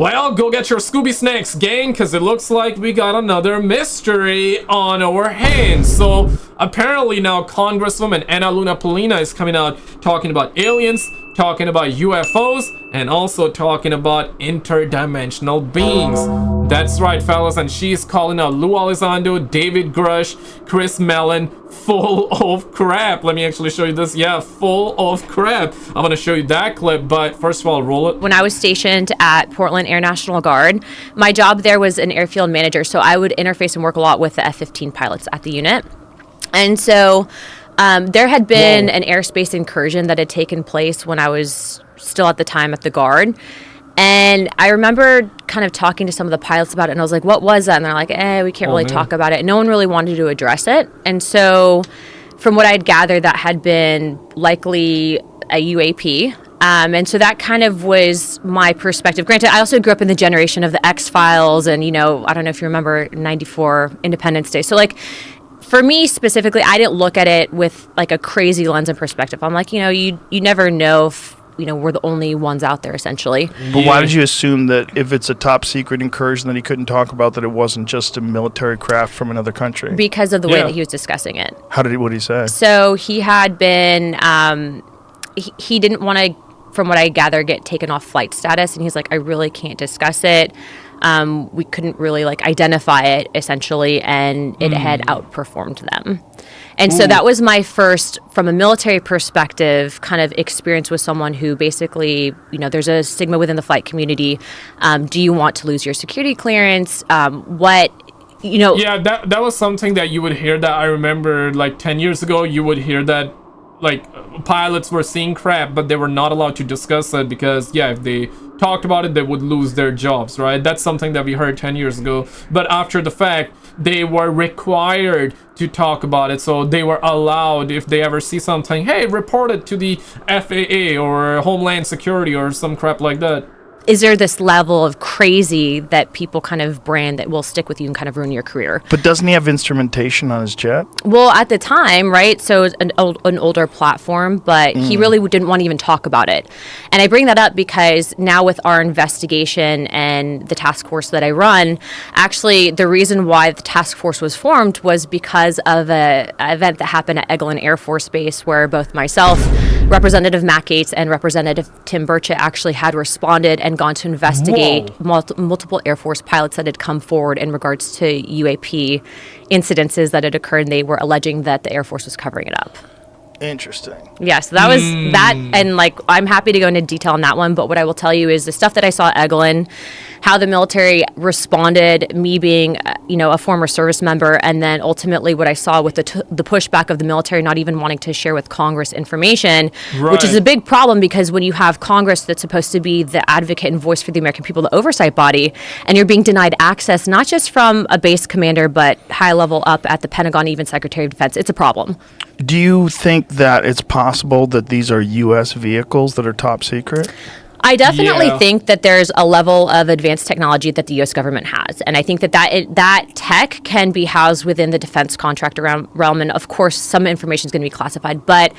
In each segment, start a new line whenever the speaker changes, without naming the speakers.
Well, go get your Scooby Snacks, gang, because it looks like we got another mystery on our hands. So, apparently now Congresswoman Anna Luna Polina is coming out talking about aliens, talking about UFOs, and also talking about interdimensional beings. That's right, fellas, and she's calling out Lou Elizondo, David Grush, Chris Mellon, full of crap. Let me actually show you this. Yeah, full of crap. I'm gonna show you that clip, but first of all, roll it.
When I was stationed at Portland Air National Guard, my job there was an airfield manager, so I would interface and work a lot with the F-15 pilots at the unit. And so there had been an airspace incursion that had taken place when I was still at the time at the Guard. And I remember kind of talking to some of the pilots about it, and I was like, what was that? And they're like, we can't really talk about it. No one really wanted to address it. And so from what I'd gathered, that had been likely a UAP. And so that kind of was my perspective. Granted, I also grew up in the generation of the X-Files and, I don't know if you remember 94 Independence Day. So, like, for me specifically, I didn't look at it with, like, a crazy lens and perspective. I'm like, you never know if, we're the only ones out there, essentially.
But why did you assume that if it's a top secret incursion that he couldn't talk about, that it wasn't just a military craft from another country?
Because of the way that he was discussing it.
What did he say?
So he had been, he didn't want to, from what I gather, get taken off flight status. And he's like, I really can't discuss it. We couldn't really identify it, essentially, and it had outperformed them. And so that was my first, from a military perspective, kind of experience with someone who basically, there's a stigma within the flight community. Do you want to lose your security clearance? Yeah,
that was something that you would hear that I remember 10 years ago. You would hear that pilots were seeing crap, but they were not allowed to discuss it because, if they talked about it, they would lose their jobs, right? That's something that we heard 10 years ago. But after the fact, they were required to talk about it. So they were allowed, if they ever see something, hey, report it to the FAA or Homeland Security or some crap like that.
Is there this level of crazy that people kind of brand that will stick with you and kind of ruin your career?
But doesn't he have instrumentation on his jet?
Well, at the time, right? So it's an older platform, but he really didn't want to even talk about it. And I bring that up because now with our investigation and the task force that I run, actually the reason why the task force was formed was because of an event that happened at Eglin Air Force Base where both myself, Representative Matt Gaetz, and Representative Tim Burchett actually had responded and gone to investigate multiple Air Force pilots that had come forward in regards to UAP incidences that had occurred, and they were alleging that the Air Force was covering it up.
Interesting.
Yeah, so that was that, and I'm happy to go into detail on that one, but what I will tell you is the stuff that I saw at Eglin, how the military responded, me being, a former service member, and then ultimately what I saw with the pushback of the military not even wanting to share with Congress information, which is a big problem because when you have Congress that's supposed to be the advocate and voice for the American people, the oversight body, and you're being denied access, not just from a base commander, but high level up at the Pentagon, even Secretary of Defense, it's a problem.
Do you think that it's possible that these are U.S. vehicles that are top secret?
I definitely think that there's a level of advanced technology that the U.S. government has. And I think that tech can be housed within the defense contract realm. And, of course, some information is going to be classified. But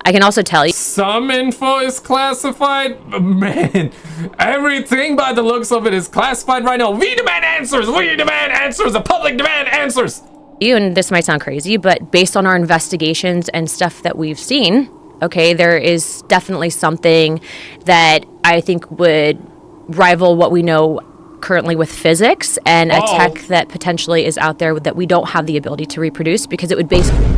I can also tell you...
Some info is classified? Man, everything by the looks of it is classified right now. We demand answers! We demand answers! The public demand answers!
And this might sound crazy, but based on our investigations and stuff that we've seen... Okay, there is definitely something that I think would rival what we know currently with physics and a tech that potentially is out there that we don't have the ability to reproduce because it would basically...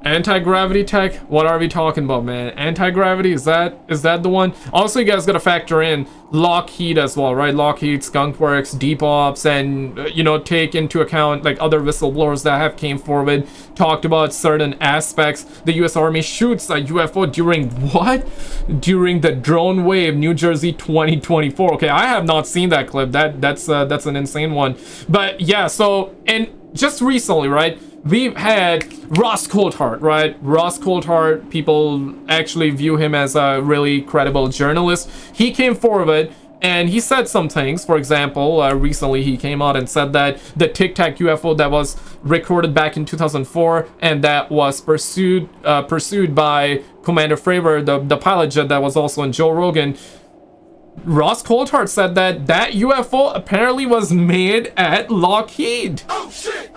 Anti-gravity tech? What are we talking about, man? Anti-gravity? Is that the one? Also, you guys gotta factor in Lockheed as well, right? Lockheed, Skunkworks, Deepops, and, take into account, other whistleblowers that have came forward, talked about certain aspects. The U.S. Army shoots a UFO during what? During the drone wave, New Jersey 2024. Okay, I have not seen that clip. That's an insane one. But, yeah, so, and just recently, right? We've had Ross Coulthart, right? Ross Coulthart, people actually view him as a really credible journalist. He came forward and he said some things. For example, recently he came out and said that the Tic Tac UFO that was recorded back in 2004 and that was pursued by Commander Fravor, the pilot jet that was also in Joe Rogan, Ross Coulthart said that that UFO apparently was made at Lockheed. Oh shit!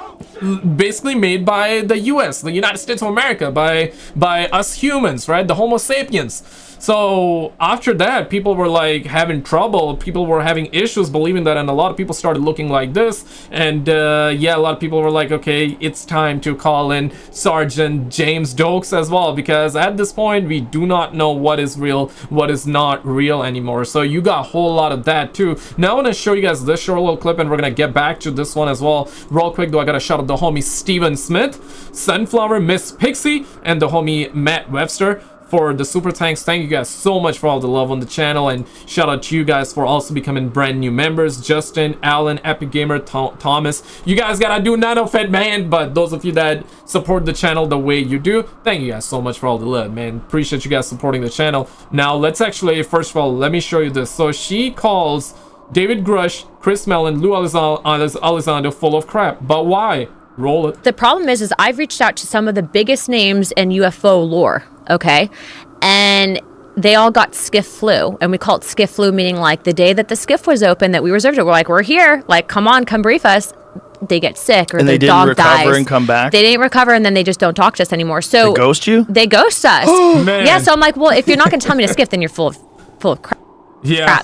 Basically made by the US, the United States of America, by us humans, right? The Homo sapiens. So after that, people were like having trouble. People were having issues believing that, and a lot of people started looking like this. And yeah, a lot of people were like, okay, it's time to call in Sergeant James Dokes as well, because at this point we do not know what is real, what is not real anymore. So you got a whole lot of that too. Now I want to show you guys this short little clip, and we're gonna get back to this one as well real quick. Though I gotta shout out the homie Steven Smith, Sunflower, Miss Pixie, and the homie Matt Webster for the super thanks. Thank you guys so much for all the love on the channel, and shout out to you guys for also becoming brand new members. Justin, Alan, Epic Gamer, Thomas, you guys gotta do none of it, man. But those of you that support the channel the way you do, thank you guys so much for all the love, man. Appreciate you guys supporting the channel. Now let's actually, first of all, let me show you this. So she calls David Grush, Chris Mellon, Lou Elizondo full of crap, but why? Roll it.
The problem is I've reached out to some of the biggest names in UFO lore, okay? And they all got SCIF flu, and we call it SCIF flu, meaning like the day that the SCIF was open, that we reserved it, we're like, we're here, like, come on, come brief us. They get sick, or their dog dies. And they didn't recover and come back? They didn't recover, and then they just don't talk to us anymore. So
they ghost you?
They ghost us.
Man.
Yeah, so I'm like, well, if you're not going to tell me to SCIF, then you're full of crap.
Yeah.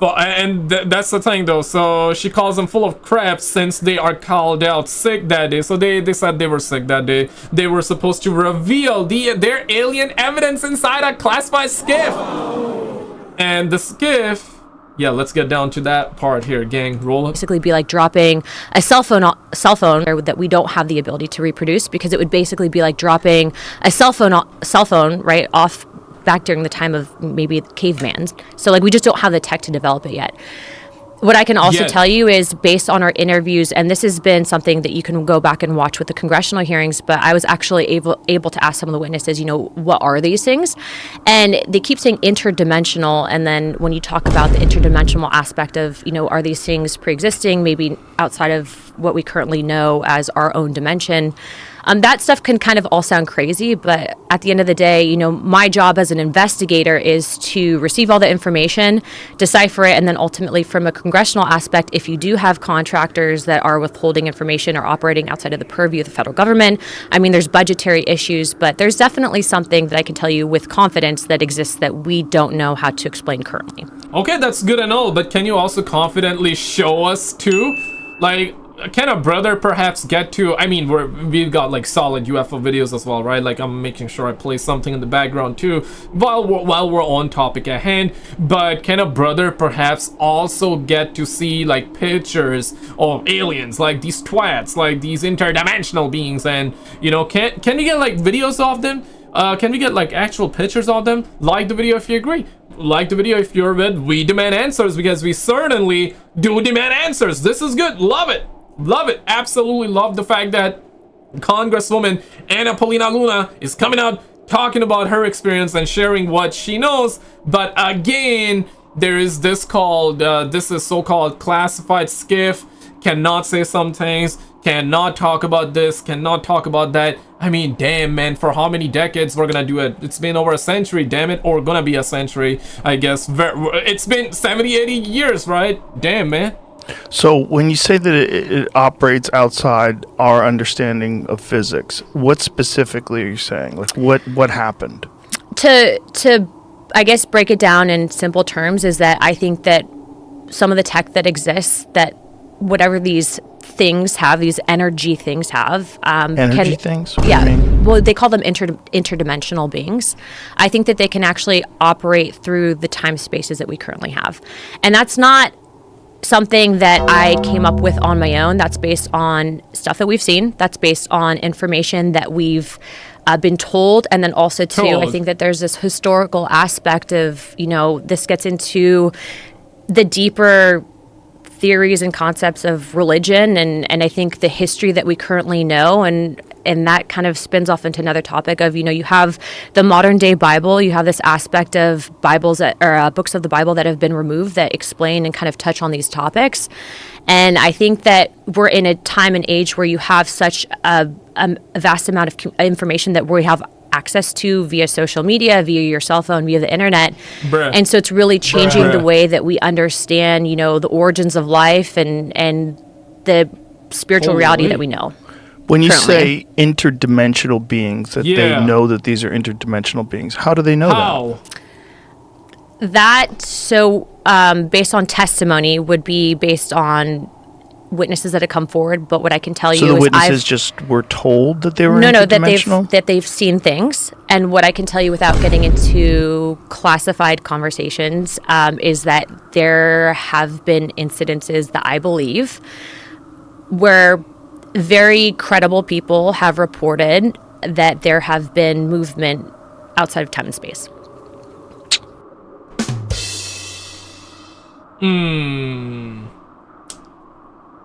Well, and that's the thing though. So she calls them full of crap since they are called out sick that day. So they said they were sick that day. They were supposed to reveal their alien evidence inside a classified SCIF. And the SCIF, yeah, let's get down to that part here, gang. Roll it.
Basically be like dropping a cell phone that we don't have the ability to reproduce, because it would basically be like dropping a cell phone right off back during the time of maybe caveman. So like we just don't have the tech to develop it yet. What I can also tell you is, based on our interviews, and this has been something that you can go back and watch with the congressional hearings, but I was actually able to ask some of the witnesses, you know, what are these things? And they keep saying interdimensional, and then when you talk about the interdimensional aspect of, you know, are these things pre-existing, maybe outside of what we currently know as our own dimension, that stuff can kind of all sound crazy, but at the end of the day, you know, my job as an investigator is to receive all the information, decipher it, and then ultimately from a congressional aspect, if you do have contractors that are withholding information or operating outside of the purview of the federal government, I mean, there's budgetary issues, but there's definitely something that I can tell you with confidence that exists that we don't know how to explain currently.
Okay, that's good and all, but can you also confidently show us too? Like, can a brother perhaps get to, I mean, we've got like solid UFO videos as well, right? Like, I'm making sure I play something in the background too while we're on topic at hand. But can a brother perhaps also get to see like pictures of aliens, like these twats, like these interdimensional beings? And you know, can we get like videos of them? Can we get like actual pictures of them? Like the video if you agree. Like the video if you're with We Demand Answers, because we certainly do demand answers. This is good. Love it. Love it. Absolutely love the fact that Congresswoman Anna Paulina Luna is coming out talking about her experience and sharing what she knows. But again, there is this called this is so-called classified SCIF. Cannot say some things, cannot talk about this, cannot talk about that. I mean, damn, man, for how many decades we're gonna do it? It's been over a century, damn it, or gonna be a century, I guess. It's been 70, 80 years, right? Damn, man.
So when you say that it operates outside our understanding of physics, what specifically are you saying? Like, what happened?
To I guess break it down in simple terms is that I think that some of the tech that exists, that whatever these things have, these energy things have,
energy things? What
yeah,
do you mean?
well, they call them interdimensional beings. I think that they can actually operate through the time spaces that we currently have, and that's not something that I came up with on my own. That's based on stuff that we've seen. That's based on information that we've been told. And then also too, I think that there's this historical aspect of, you know, this gets into the deeper theories and concepts of religion, and I think the history that we currently know, and that kind of spins off into another topic of, you know, you have the modern day Bible, you have this aspect of Bibles or books of the Bible that have been removed that explain and kind of touch on these topics. And I think that we're in a time and age where you have such a vast amount of information that we have access to via social media, via your cell phone, via the internet.
Bruh.
And so it's really changing the
Bruh.
way that we understand, you know, the origins of life and the spiritual reality that we know.
When you
currently.
say interdimensional beings, that
Yeah.
they know that these are interdimensional beings, how do they know
How?
Based on testimony would be based on witnesses that have come forward. But what I can tell
that? So
you
the
is
witnesses just were told that they were
that
interdimensional?
they've seen things. And what I can tell you without getting into classified conversations is that there have been incidences that I believe where very credible people have reported that there have been movement outside of time and space.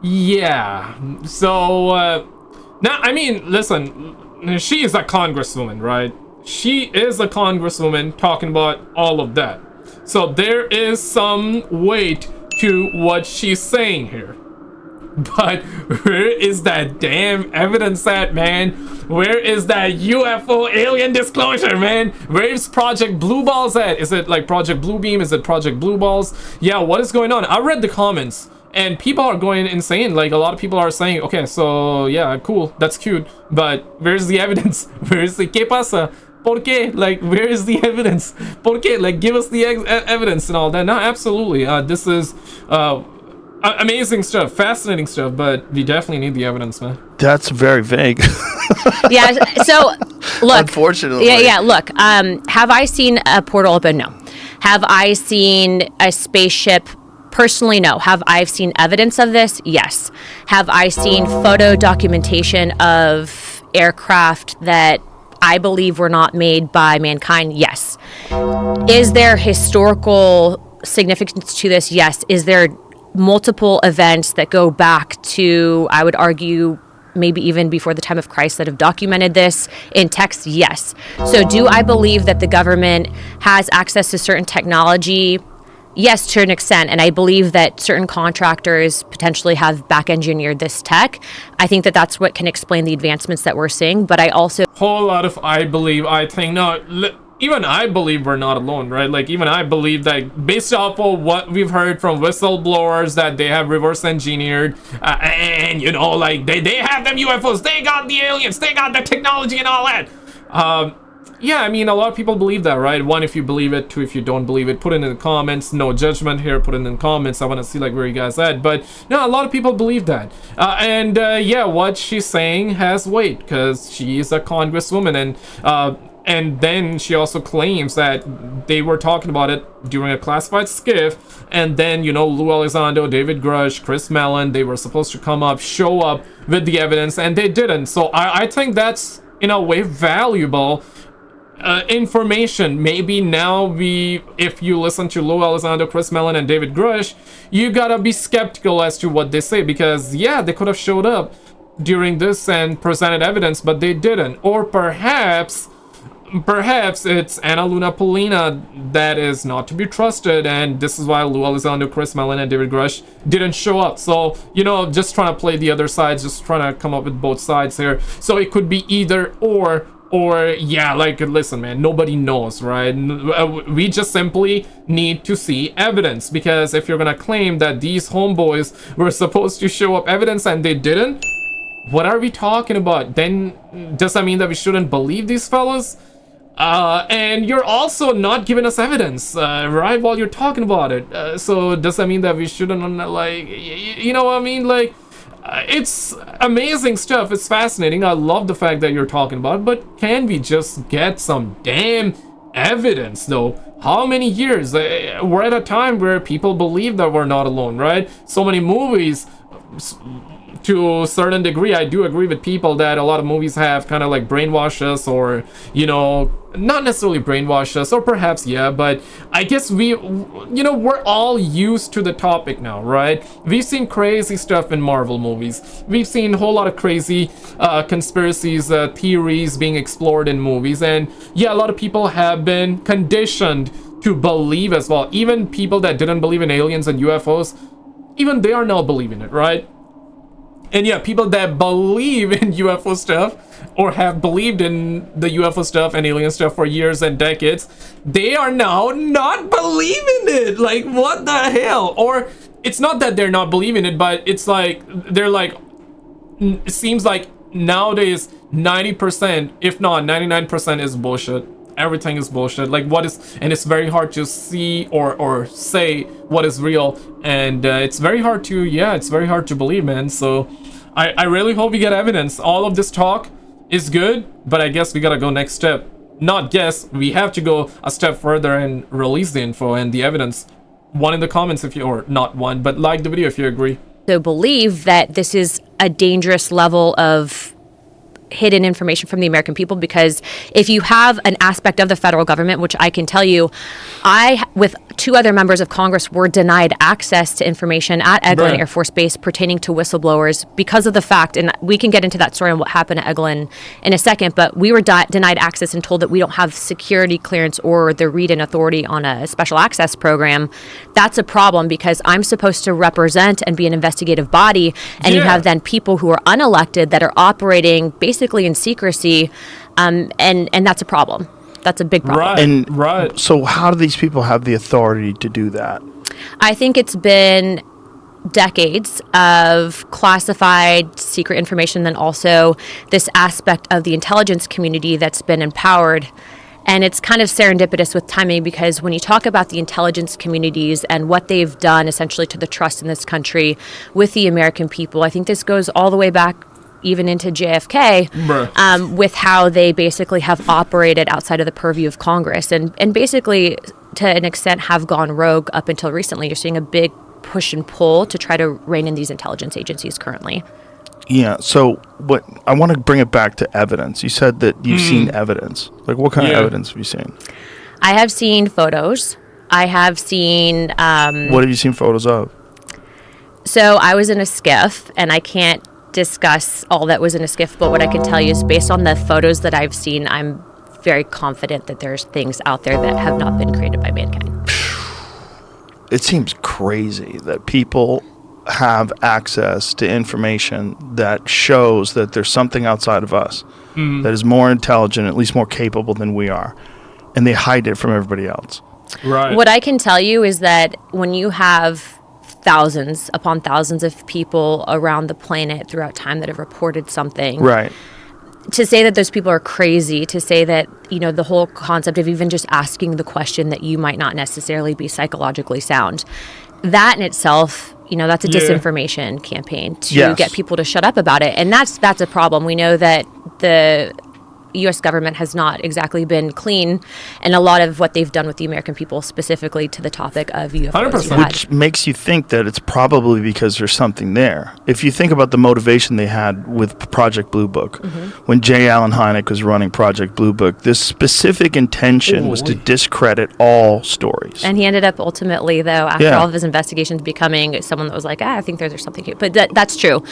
Yeah. So, now, I mean, listen, she is a congresswoman, right? She is a congresswoman talking about all of that. So there is some weight to what she's saying here. But where is that damn evidence at, man? Where is that UFO alien disclosure, man? Where's Project Blue Balls at? Is it like Project Blue Beam? Is it Project Blue Balls? Yeah, what is going on? I read the comments and people are going insane. Like, a lot of people are saying, okay, so yeah, cool, that's cute, but where's the evidence? Where's the ¿Qué pasa? ¿Por qué? Like, where is the evidence? ¿Por qué? Like, give us the evidence and all that. No, absolutely. This is amazing stuff, fascinating stuff, but we definitely need the evidence, man.
That's very vague.
Yeah. So, look.
Unfortunately.
Yeah. Look. Have I seen a portal open? No. Have I seen a spaceship? Personally, no. Have I seen evidence of this? Yes. Have I seen photo documentation of aircraft that I believe were not made by mankind? Yes. Is there historical significance to this? Yes. Is there multiple events that go back to, I would argue, maybe even before the time of Christ that have documented this in text? Yes. So do I believe that the government has access to certain technology? Yes, to an extent. And I believe that certain contractors potentially have back engineered this tech. I think that that's what can explain the advancements that we're seeing. But I also...
Whole lot of I believe, I think. No, even I believe we're not alone, right? Like, even I believe that based off of what we've heard from whistleblowers that they have reverse engineered and, you know, like, they have them UFOs, they got the aliens, they got the technology and all that. Yeah, I mean, a lot of people believe that, right? One, if you believe it. Two, if you don't believe it. Put it in the comments. No judgment here. Put it in the comments. I want to see, like, where you guys at. But, no, a lot of people believe that. Yeah, what she's saying has weight because she is a congresswoman. And then she also claims that they were talking about it during a classified SCIF. And then, you know, Lou Elizondo, David Grush, Chris Mellon, they were supposed to come up, show up with the evidence, and they didn't. So I think that's, in a way, valuable information. Maybe now if you listen to Lou Elizondo, Chris Mellon, and David Grush, you gotta be skeptical as to what they say, because yeah, they could have showed up during this and presented evidence, but they didn't. Or perhaps it's Anna Luna Polina that is not to be trusted, and this is why Lou Elizondo, Chris Mellon, and David Grush didn't show up. So, you know, just trying to play the other sides, just trying to come up with both sides here. So it could be either or yeah, like, listen, man, nobody knows, right? We just simply need to see evidence, because if you're gonna claim that these homeboys were supposed to show up evidence and they didn't, what are we talking about? Then does that mean that we shouldn't believe these fellas? And you're also not giving us evidence, right, while you're talking about it. So does that mean that we shouldn't, like, you know what I mean? Like, it's amazing stuff. It's fascinating. I love the fact that you're talking about it, but can we just get some damn evidence, though? How many years? We're at a time where people believe that we're not alone, right? So many movies. To a certain degree, I do agree with people that a lot of movies have kind of like brainwashed us, or, you know, not necessarily brainwashed us, or perhaps, yeah, but I guess we're all used to the topic now, right? We've seen crazy stuff in Marvel movies. We've seen a whole lot of crazy conspiracies, theories being explored in movies, and yeah, a lot of people have been conditioned to believe as well. Even people that didn't believe in aliens and UFOs, even they are now believing it, right? And yeah, people that believe in UFO stuff or have believed in the UFO stuff and alien stuff for years and decades, they are now not believing it. Like, what the hell? Or it's not that they're not believing it, but it's like they're like, it seems like nowadays 90%, if not 99%, is bullshit. Everything is bullshit. Like, what is, and it's very hard to see or say what is real, and it's very hard to, yeah, it's very hard to believe, man. So I really hope we get evidence. All of this talk is good, but I guess we gotta go next step. Not guess, we have to go a step further and release the info and the evidence. One in the comments if you, or not one, but like the video if you agree.
So believe that this is a dangerous level of hidden information from the American people, because if you have an aspect of the federal government, which I can tell you, I, with 2 other members of Congress, were denied access to information at Eglin Air Force Base pertaining to whistleblowers because of the fact, and we can get into that story and what happened at Eglin in a second, but we were denied access and told that we don't have security clearance or the read-in authority on a special access program. That's a problem, because I'm supposed to represent and be an investigative body, and you have then people who are unelected that are operating basically in secrecy, and that's a problem. That's a big problem.
Right. So how do these people have the authority to do that?
I think it's been decades of classified secret information, then also this aspect of the intelligence community that's been empowered. And it's kind of serendipitous with timing, because when you talk about the intelligence communities and what they've done essentially to the trust in this country with the American people, I think this goes all the way back even into JFK, with how they basically have operated outside of the purview of Congress, and basically to an extent have gone rogue up until recently. You're seeing a big push and pull to try to rein in these intelligence agencies currently.
Yeah, so what I want to bring it back to evidence. You said that you've seen evidence. Like, what kind of evidence have you seen?
I have seen photos. I have seen...
what have you seen photos of?
So I was in a SCIF, and I can't discuss all that was in a SCIF, but what I can tell you is based on the photos that I've seen, I'm very confident that there's things out there that have not been created by mankind.
It seems crazy that people have access to information that shows that there's something outside of us that is more intelligent, at least more capable than we are, and they hide it from everybody else.
Right.
What I can tell you is that when you have thousands upon thousands of people around the planet throughout time that have reported something.
Right.
To say that those people are crazy, to say that, you know, the whole concept of even just asking the question that you might not necessarily be psychologically sound, that in itself, you know, that's a disinformation campaign to get people to shut up about it. And that's a problem. We know that the U.S. government has not exactly been clean, and a lot of what they've done with the American people, specifically to the topic of UFOs.
100%.
Which makes you think that it's probably because there's something there. If you think about the motivation they had with Project Blue Book, when J. Allen Hynek was running Project Blue Book, this specific intention was to discredit all stories.
And he ended up ultimately, though, after all of his investigations, becoming someone that was like, I think there's something here. But that's true.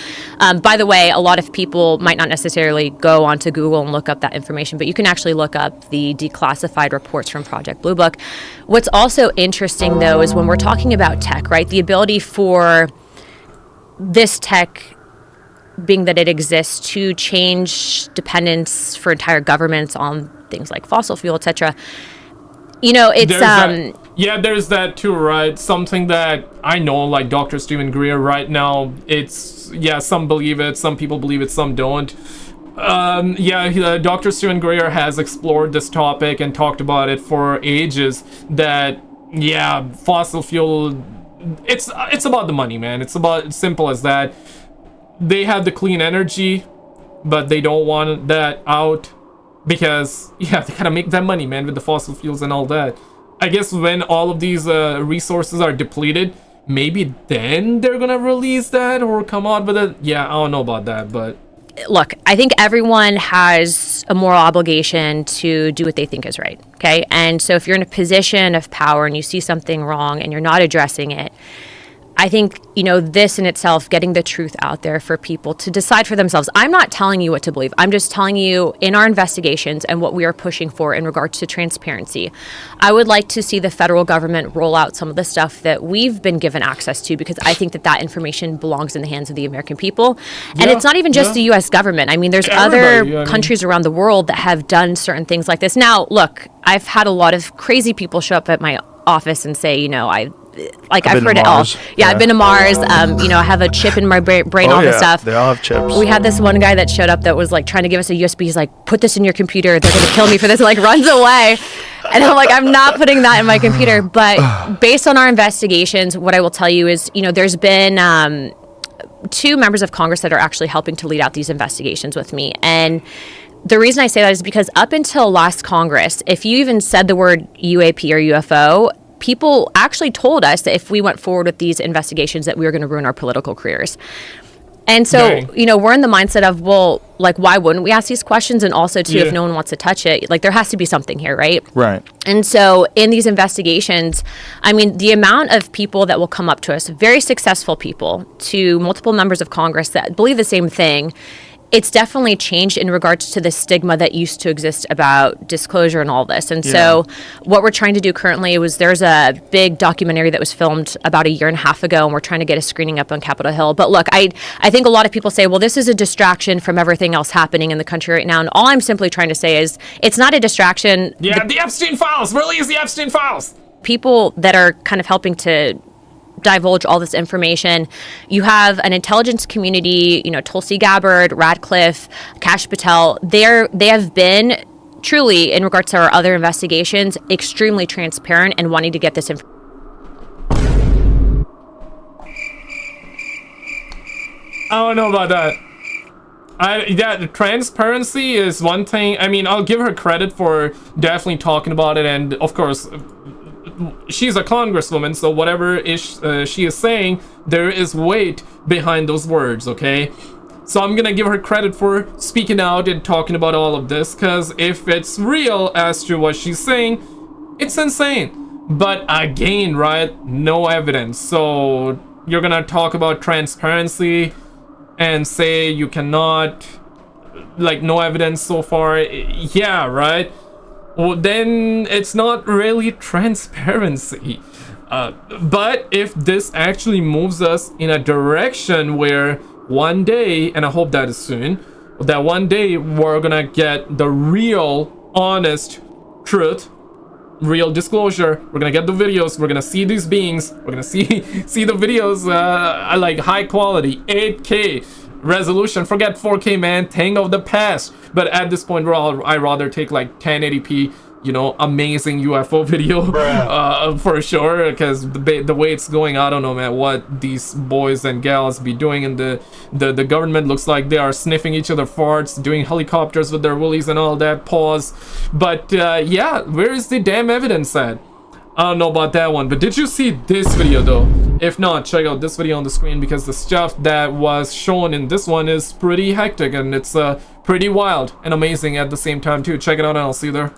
By the way, a lot of people might not necessarily go onto Google and look up that information, but you can actually look up the declassified reports from Project Blue Book. What's also interesting, though, is when we're talking about tech, right? The ability for this tech, being that it exists, to change dependence for entire governments on things like fossil fuel, etc. You know, it's
there's that too, right? Something that I know, like Dr. Stephen Greer right now, it's some believe it, some people believe it, some don't. Dr. Stephen Greer has explored this topic and talked about it for ages, that fossil fuel, it's about the money, man. It's simple as that. They have the clean energy, but they don't want that out because they gotta make that money, man, with the fossil fuels and all that. I guess when all of these resources are depleted, maybe then they're gonna release that or come out with it. I don't know about that, but
look, I think everyone has a moral obligation to do what they think is right, okay? And so if you're in a position of power and you see something wrong and you're not addressing it, I think, this in itself, getting the truth out there for people to decide for themselves. I'm not telling you what to believe. I'm just telling you in our investigations and what we are pushing for in regards to transparency. I would like to see the federal government roll out some of the stuff that we've been given access to, because I think that information belongs in the hands of the American people. And it's not even just the U.S. government. I mean, there's other countries around the world that have done certain things like this. Now, look, I've had a lot of crazy people show up at my office and say, I've heard it all. Yeah, I've been to Mars. I have a chip in my brain, all this stuff.
They all have chips.
We had this one guy that showed up that was like trying to give us a USB. He's like, put this in your computer. They're going to kill me for this. And like runs away. And I'm like, I'm not putting that in my computer. But based on our investigations, what I will tell you is, there's been 2 members of Congress that are actually helping to lead out these investigations with me. And the reason I say that is because up until last Congress, if you even said the word UAP or UFO, people actually told us that if we went forward with these investigations that we were going to ruin our political careers. And so, we're in the mindset of, well, like, why wouldn't we ask these questions? And also, too, if no one wants to touch it, like, there has to be something here, right?
Right.
And so in these investigations, I mean, the amount of people that will come up to us, very successful people, to multiple members of Congress that believe the same thing, it's definitely changed in regards to the stigma that used to exist about disclosure and all this. And so what we're trying to do currently was, there's a big documentary that was filmed about 1.5 years ago, and we're trying to get a screening up on Capitol Hill. But look, I think a lot of people say, well, this is a distraction from everything else happening in the country right now. And all I'm simply trying to say is, it's not a distraction.
Yeah, the Epstein files. Release the Epstein files.
People that are kind of helping to divulge all this information. You have an intelligence community, Tulsi Gabbard, Radcliffe, Kash Patel. They have been truly, in regards to our other investigations, extremely transparent and wanting to get this information.
I don't know about that. The transparency is one thing. I mean, I'll give her credit for definitely talking about it, and of course, she's a congresswoman, so whatever she is saying, there is weight behind those words, okay? So I'm gonna give her credit for speaking out and talking about all of this, because if it's real as to what she's saying, it's insane. But again, right, no evidence. So you're gonna talk about transparency and say you cannot, like, no evidence so far. Yeah, right? Well, then it's not really transparency. But if this actually moves us in a direction where one day, and I hope that is soon, that one day we're gonna get the real, honest truth, real disclosure, we're gonna get the videos, we're gonna see these beings, we're gonna see the videos, like high quality, 8K resolution. Forget 4K, man, thing of the past. But at this point, I rather take like 1080p, amazing UFO video, for sure, because the way it's going, I don't know, man, what these boys and gals be doing, and the government looks like they are sniffing each other farts, doing helicopters with their willies and all that. Pause. But yeah, where is the damn evidence at? I don't know about that one, but did you see this video though? If not, check out this video on the screen, because the stuff that was shown in this one is pretty hectic, and it's pretty wild and amazing at the same time too. Check it out and I'll see you there.